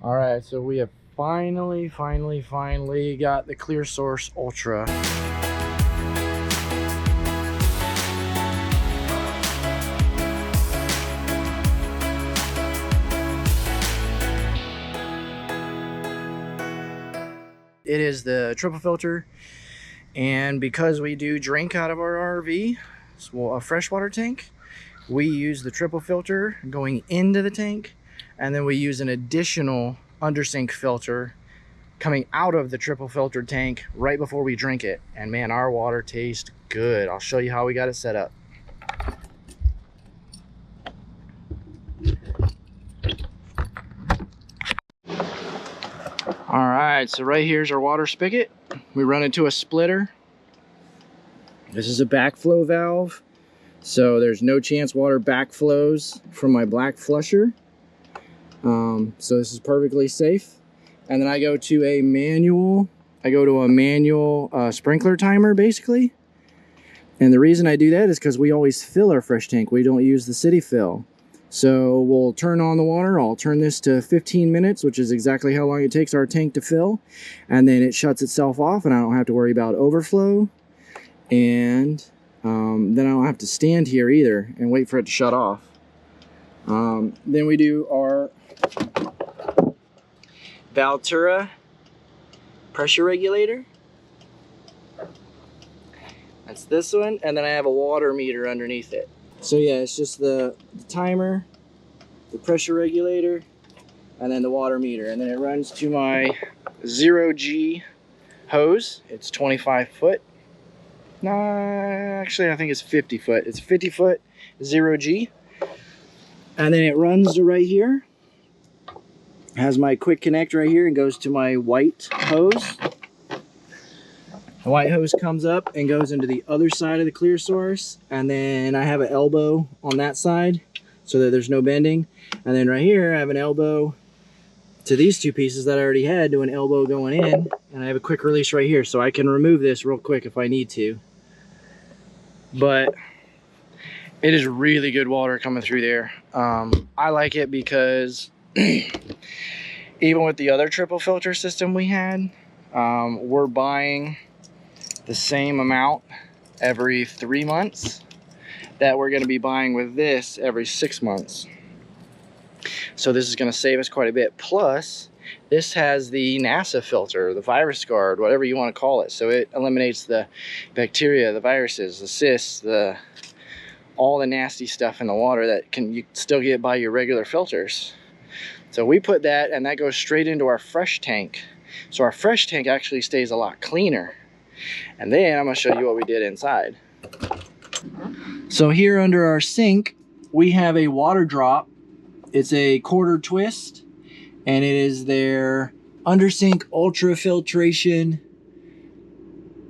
All right, so we have finally got the Clear Source Ultra. It is the triple filter, and because we do drink out of our RV, so a freshwater tank, we use the triple filter going into the tank, and then we use an additional undersink filter coming out of the triple filter tank right before we drink it. And man, our water tastes good. I'll show you how we got it set up. All right, so right here's our water spigot. We run into a splitter. This is a backflow valve, so there's no chance water backflows from my black flusher. So this is perfectly safe. And then I go to a manual sprinkler timer, basically. And the reason I do that is because we always fill our fresh tank. We don't use the city fill. So we'll turn on the water. I'll turn this to 15 minutes, which is exactly how long it takes our tank to fill. And then it shuts itself off, and I don't have to worry about overflow. And then I don't have to stand here either and wait for it to shut off. Then we do our Valtura pressure regulator. That's this one, and then I have a water meter underneath it. So yeah, it's just the timer, the pressure regulator, and then the water meter. And then it runs to my 0G hose. It's 25 foot. No, actually I think it's 50 foot. It's 50 foot 0G. And then it runs to right here. Has my quick connect right here and goes to my white hose. The white hose comes up and goes into the other side of the Clear Source, and then I have an elbow on that side so that there's no bending. And then right here I have an elbow to these two pieces that I already had to an elbow going in, and I have a quick release right here so I can remove this real quick if I need to. But it is really good water coming through there. I like it because even with the other triple filter system we had, we're buying the same amount every 3 months that we're going to be buying with this every 6 months. So this is going to save us quite a bit. Plus, this has the NASA filter, the virus guard, whatever you want to call it. So it eliminates the bacteria, the viruses, the cysts, all the nasty stuff in the water that you still get by your regular filters. So we put that, and that goes straight into our fresh tank. So our fresh tank actually stays a lot cleaner. And then I'm going to show you what we did inside. So here under our sink, we have a water drop. It's a quarter twist, and it is their undersink ultrafiltration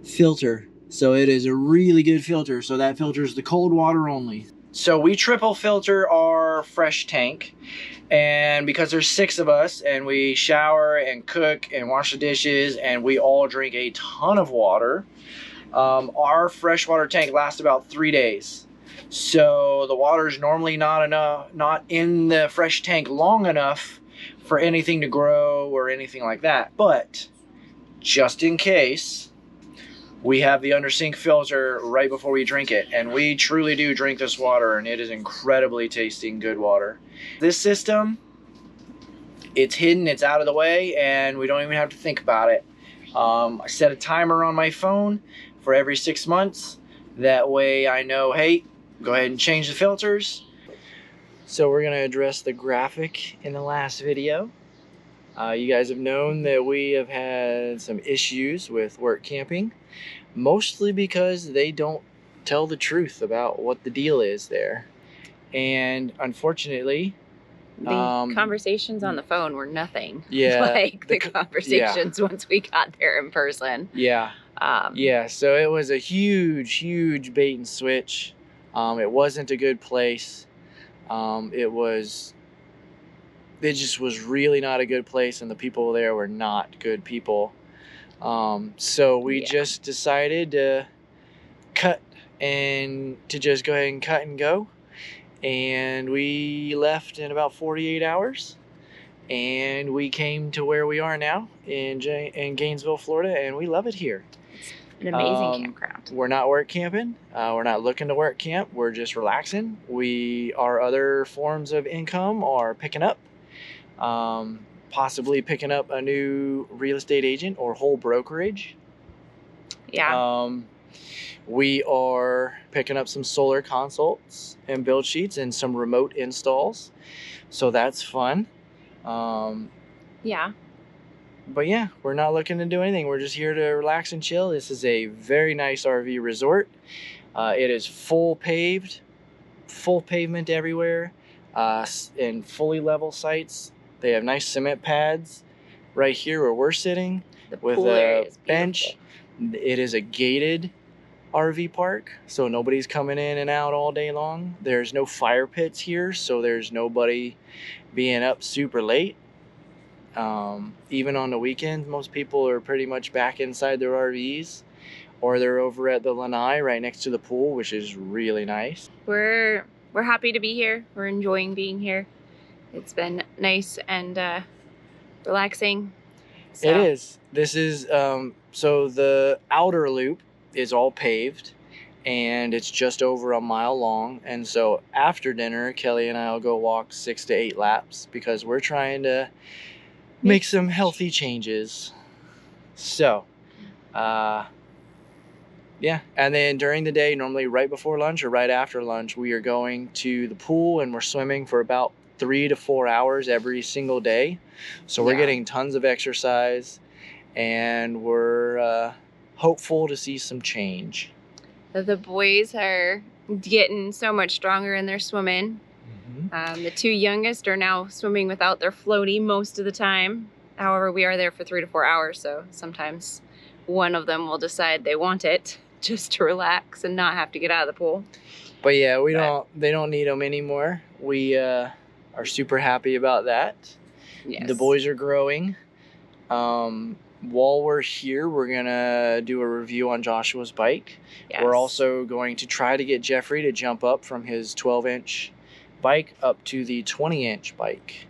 filter. So it is a really good filter. So that filters the cold water only. So we triple filter our fresh tank, and because there's 6 of us and we shower and cook and wash the dishes and we all drink a ton of water, our freshwater tank lasts about 3 days. So the water is normally not in the fresh tank long enough for anything to grow or anything like that. But just in case, we have the undersink filter right before we drink it, and we truly do drink this water, and it is incredibly tasting good water. This system, it's hidden, it's out of the way, and we don't even have to think about it. I set a timer on my phone for every 6 months. That way I know, hey, go ahead and change the filters. So we're going to address the graphic in the last video. You guys have known that we have had some issues with work camping, mostly because they don't tell the truth about what the deal is there. And unfortunately, the conversations on the phone were nothing like the conversations once we got there in person. Yeah. So it was a huge bait and switch. It wasn't a good place. It just was really not a good place, and the people there were not good people. So we just decided to just go ahead and cut and go. And we left in about 48 hours. and we came to where we are now in Gainesville, Florida, and we love it here. An amazing campground. We're not work camping. We're not looking to work camp. We're just relaxing. Our other forms of income are picking up, possibly picking up a new real estate agent or whole brokerage. Yeah. We are picking up some solar consults and build sheets and some remote installs. So that's fun. Yeah. But yeah, we're not looking to do anything. We're just here to relax and chill. This is a very nice RV resort. It is full paved, full pavement everywhere, and fully level sites. They have nice cement pads right here where we're sitting with a bench. It is a gated RV park, so nobody's coming in and out all day long. There's no fire pits here, so there's nobody being up super late. Even on the weekends, most people are pretty much back inside their RVs, or they're over at the lanai right next to the pool, which is really nice. We're happy to be here. We're enjoying being here. It's been nice and relaxing. So. It is. This is so the outer loop is all paved, and it's just over a mile long. And so after dinner, Kelly and I will go walk 6 to 8 laps because we're trying to make some healthy changes. So, yeah. And then during the day, normally right before lunch or right after lunch, we are going to the pool and we're swimming for about 3 to 4 hours every single day. So we're getting tons of exercise, and we're hopeful to see some change. The boys are getting so much stronger in their swimming. The 2 youngest are now swimming without their floaty most of the time. However, we are there for 3 to 4 hours, so sometimes one of them will decide they want it just to relax and not have to get out of the pool. But yeah, they don't need them anymore. We are super happy about that. Yes. The boys are growing. While we're here, we're gonna do a review on Joshua's bike. Yes. We're also going to try to get Jeffrey to jump up from his 12-inch bike up to the 20-inch bike.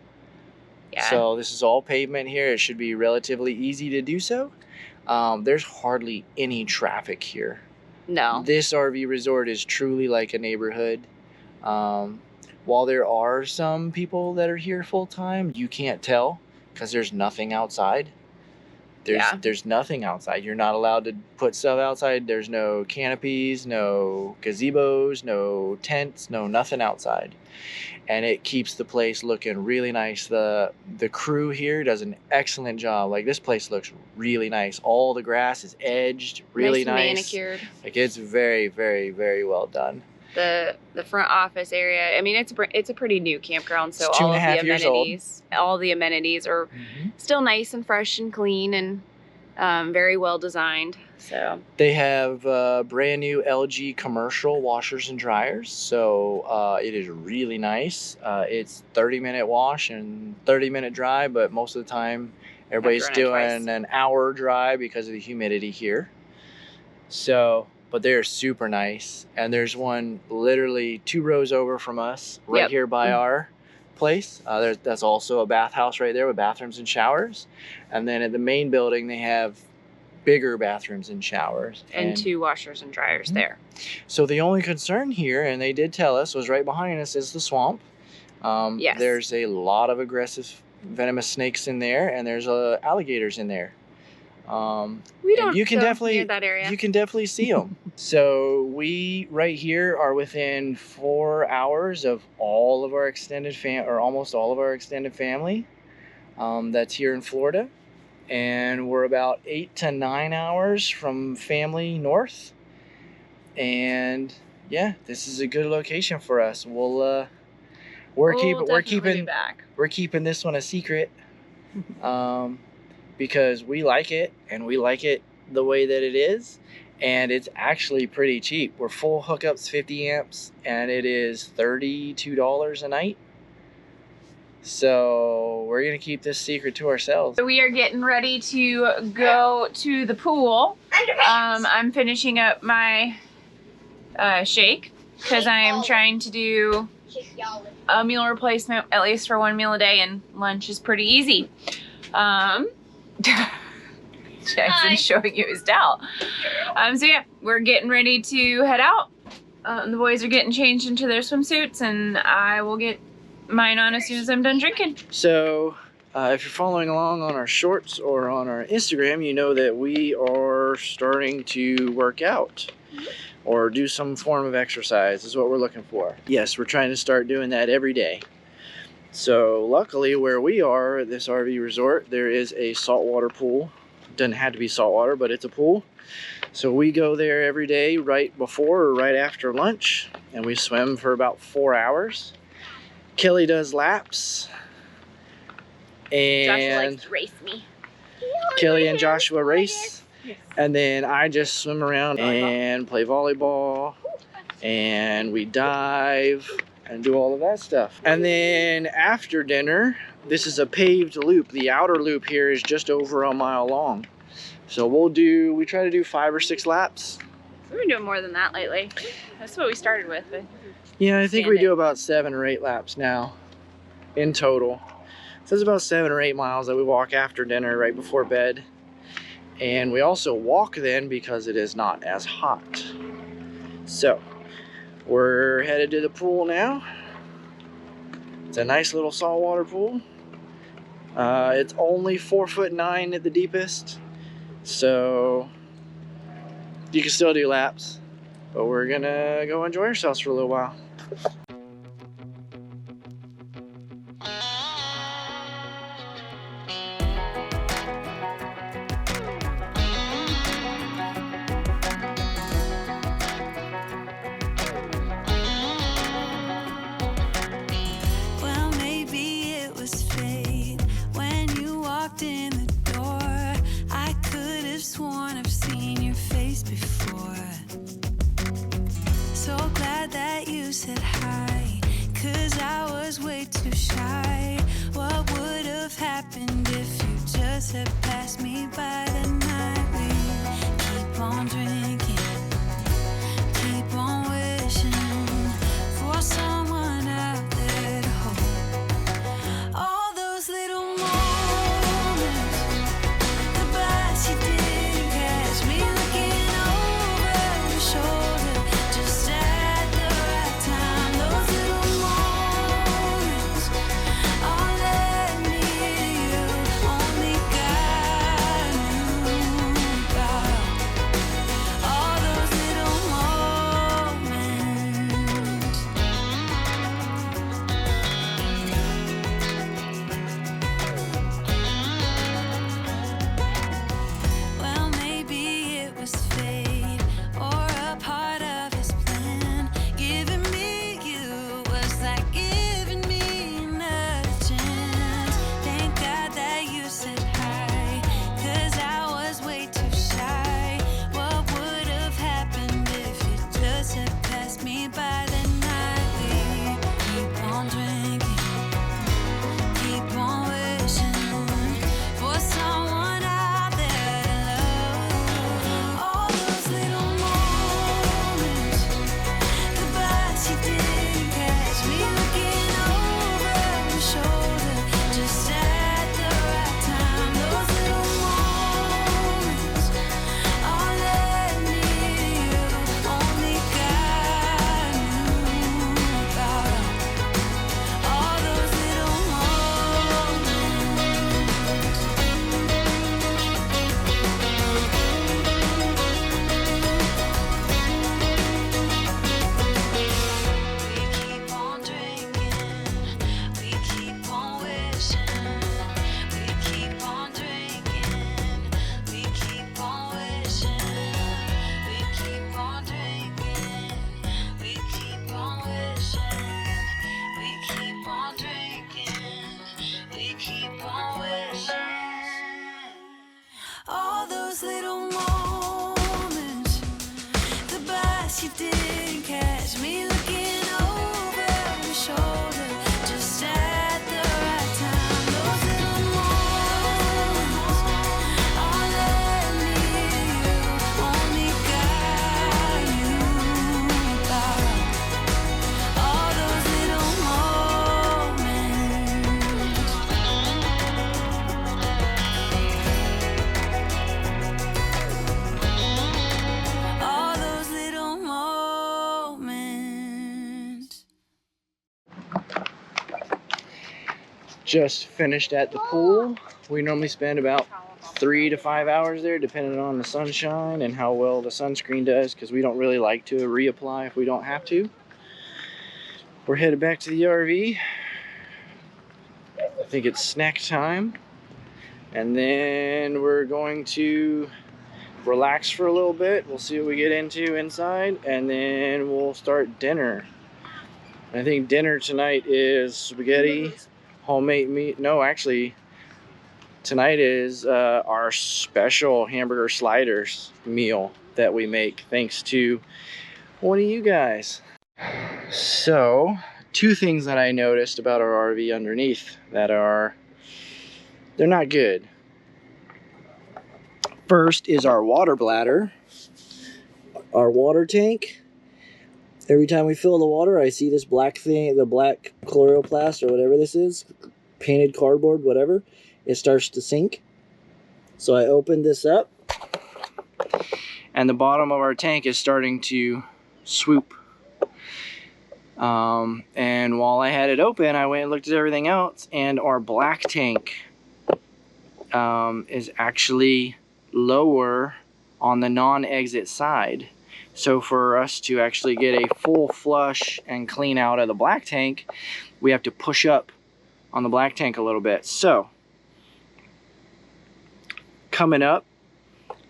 Yeah. So this is all pavement here. It should be relatively easy to do so. There's hardly any traffic here. No. This RV resort is truly like a neighborhood. While there are some people that are here full time, you can't tell because there's nothing outside. There's nothing outside. You're not allowed to put stuff outside. There's no canopies, no gazebos, no tents, no nothing outside. And it keeps the place looking really nice. The crew here does an excellent job. Like, this place looks really nice. All the grass is edged, really nice. Manicured. Like, it's very, very, very well done. The front office area, I mean, it's a pretty new campground, so all of the amenities are still nice and fresh and clean and very well designed. So they have brand new LG commercial washers and dryers, so it is really nice. It's 30-minute wash and 30-minute dry, but most of the time everybody's doing an hour dry because of the humidity here. So, but they're super nice. And there's one literally 2 rows over from us right here by our place. That's also a bathhouse right there with bathrooms and showers. And then at the main building, they have bigger bathrooms and showers. And 2 washers and dryers there. So the only concern here, and they did tell us, was right behind us is the swamp. Yes. There's a lot of aggressive venomous snakes in there, and there's alligators in there. We don't you can definitely near that area. You can definitely see them. So we right here are within 4 hours of all of our extended or almost all of our extended family. That's here in Florida, and we're about 8 to 9 hours from family north. And yeah, this is a good location for us. We're keeping this one a secret. Because we like it, and we like it the way that it is, and it's actually pretty cheap. We're full hookups, 50 amps, and it is $32 a night. So we're gonna keep this secret to ourselves. So we are getting ready to go to the pool. I'm finishing up my shake because I am trying to do a meal replacement, at least for one meal a day, and lunch is pretty easy. Jackson's showing you his towel. So yeah, we're getting ready to head out. The boys are getting changed into their swimsuits, and I will get mine on as soon as I'm done drinking. So if you're following along on our shorts or on our Instagram, you know that we are starting to work out or do some form of exercise is what we're looking for. Yes, we're trying to start doing that every day. So luckily where we are at this RV resort, there is a saltwater pool. Doesn't have to be saltwater, but it's a pool. So we go there every day right before or right after lunch, and we swim for about 4 hours. Kelly does laps, and Joshua likes to race me. Kelly and Joshua race, and then I just swim around and play volleyball, and we dive and do all of that stuff. And then after dinner, this is a paved loop. The outer loop here is just over a mile long. So we try to do 5 or 6 laps. We've been doing more than that lately. That's what we started with. But yeah, I think we do about 7 or 8 laps now in total. So it's about 7 or 8 miles that we walk after dinner right before bed. And we also walk then because it is not as hot. So we're headed to the pool now. It's a nice little saltwater pool. It's only 4'9" at the deepest. So you can still do laps, but we're gonna go enjoy ourselves for a little while. Well, maybe it was fate when you walked in the door. I could have sworn I've seen your face before. So glad that you said hi, 'cause I was way too shy. What would have happened if you just had passed me by the night? We keep on drinking, keep on wishing for someone out there to hold. All those little moments, the bites you didn't catch me looking over your shoulder, just at the right time. Those little moments all led me to you. Only God knew about all those little moments. Well, maybe it was fate or a part of his plan. Giving me you was like giving me another chance. Thank God that you said hi, 'cause I was way too shy. What would have happened if you just had passed me by the night? We keep on drinking, keep on wishing for someone out there to love. All those little moments, the bites you didn't catch me looking over your shoulder, just at the right time. Those little moments all led me to you. Only God knew about all those little moments. We keep on drinking, we keep on wishing. We keep on drinking, we keep on wishing. We keep on drinking, we keep on wishing. We keep on drinking, we keep on wishing. All those little moments, the bites you didn't catch me looking over your shoulder, just at the right time. Those little moments all led me to you. Only God knew about all those little just finished at the pool. We normally spend about 3 to 5 hours there, depending on the sunshine and how well the sunscreen does, because we don't really like to reapply if we don't have to. We're headed back to the RV. I think it's snack time. And then we're going to relax for a little bit. We'll see what we get into inside, and then we'll start dinner. I think dinner tonight is spaghetti, homemade meat. No, actually, tonight is our special hamburger sliders meal that we make thanks to one of you guys. So, 2 things that I noticed about our RV underneath that they're not good. First is our water bladder, our water tank. Every time we fill the water, I see this black thing, the black chloroplast or whatever this is, painted cardboard, whatever. It starts to sink. So I opened this up, and the bottom of our tank is starting to swoop. And while I had it open, I went and looked at everything else, and our black tank is actually lower on the non-exit side. So for us to actually get a full flush and clean out of the black tank, we have to push up on the black tank a little bit. So coming up,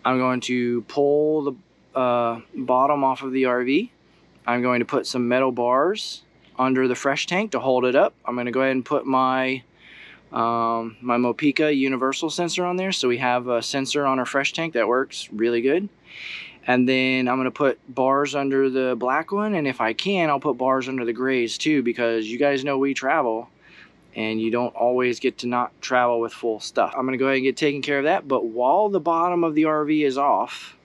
I'm going to pull the bottom off of the RV. I'm going to put some metal bars under the fresh tank to hold it up. I'm going to go ahead and put my my Mopica universal sensor on there, so we have a sensor on our fresh tank that works really good. And then I'm going to put bars under the black one, and if I can, I'll put bars under the grays too, because you guys know we travel and you don't always get to not travel with full stuff. I'm going to go ahead and get taken care of that, but while the bottom of the RV is off,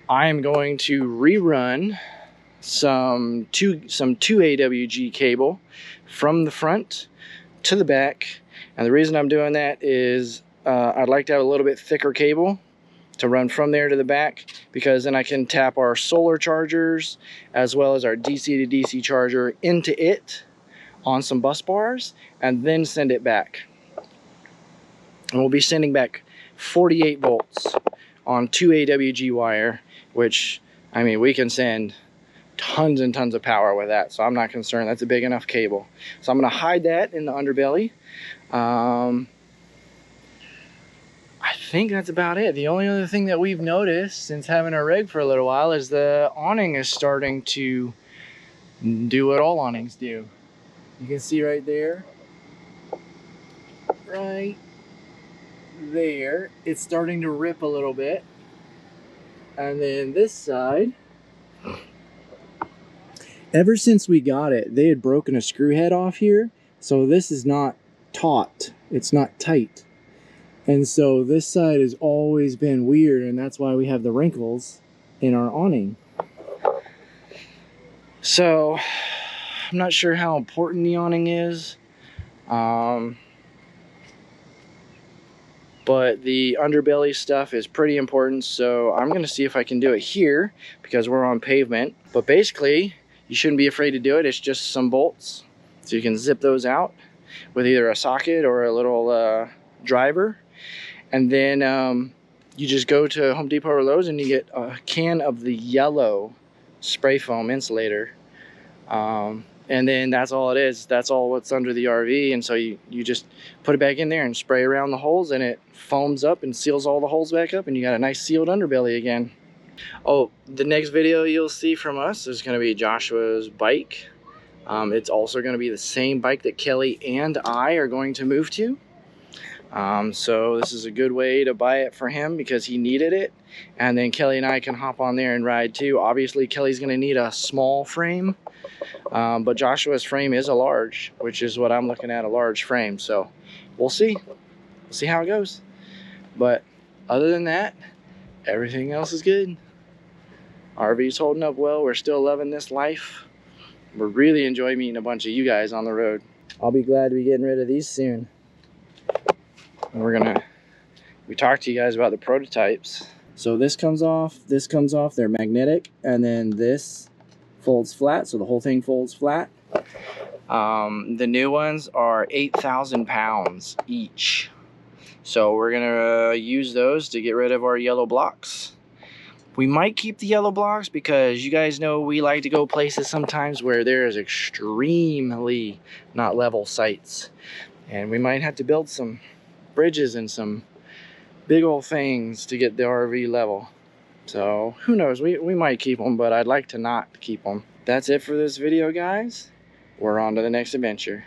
I am going to rerun some 2 AWG cable from the front to the back. And the reason I'm doing that is I'd like to have a little bit thicker cable to run from there to the back, because then I can tap our solar chargers as well as our DC to DC charger into it on some bus bars and then send it back. And we'll be sending back 48 volts on 2 AWG wire, which, I mean, we can send tons and tons of power with that, so I'm not concerned. That's a big enough cable. So I'm going to hide that in the underbelly. I think that's about it. The only other thing that we've noticed since having our rig for a little while is the awning is starting to do what all awnings do. You can see right there, it's starting to rip a little bit. And then this side, ever since we got it, they had broken a screw head off here, so this is not taut, it's not tight. And so this side has always been weird, and that's why we have the wrinkles in our awning. So I'm not sure how important the awning is, but the underbelly stuff is pretty important, so I'm going to see if I can do it here because we're on pavement. But basically, you shouldn't be afraid to do it. It's just some bolts, so you can zip those out with either a socket or a little driver. And then you just go to Home Depot or Lowe's and you get a can of the yellow spray foam insulator. And then that's all it is. That's all what's under the RV. And so you just put it back in there and spray around the holes, and it foams up and seals all the holes back up, and you got a nice sealed underbelly again. Oh, the next video you'll see from us is going to be Joshua's bike. It's also going to be the same bike that Kelly and I are going to move to. So this is a good way to buy it for him because he needed it. And then Kelly and I can hop on there and ride too. Obviously, Kelly's going to need a small frame. But Joshua's frame is a large, which is what I'm looking at, a large frame. So we'll see. We'll see how it goes. But other than that, everything else is good. RV's holding up well. We're still loving this life. We're really enjoying meeting a bunch of you guys on the road. I'll be glad to be getting rid of these soon. And we talked to you guys about the prototypes. So this comes off, they're magnetic, and then this folds flat, so the whole thing folds flat. The new ones are 8,000 pounds each. So we're gonna use those to get rid of our yellow blocks. We might keep the yellow blocks because you guys know we like to go places sometimes where there is extremely not level sites. And we might have to build some bridges and some big old things to get the RV level. So who knows, we might keep them, but I'd like to not keep them. That's it for this video, guys. We're on to the next adventure.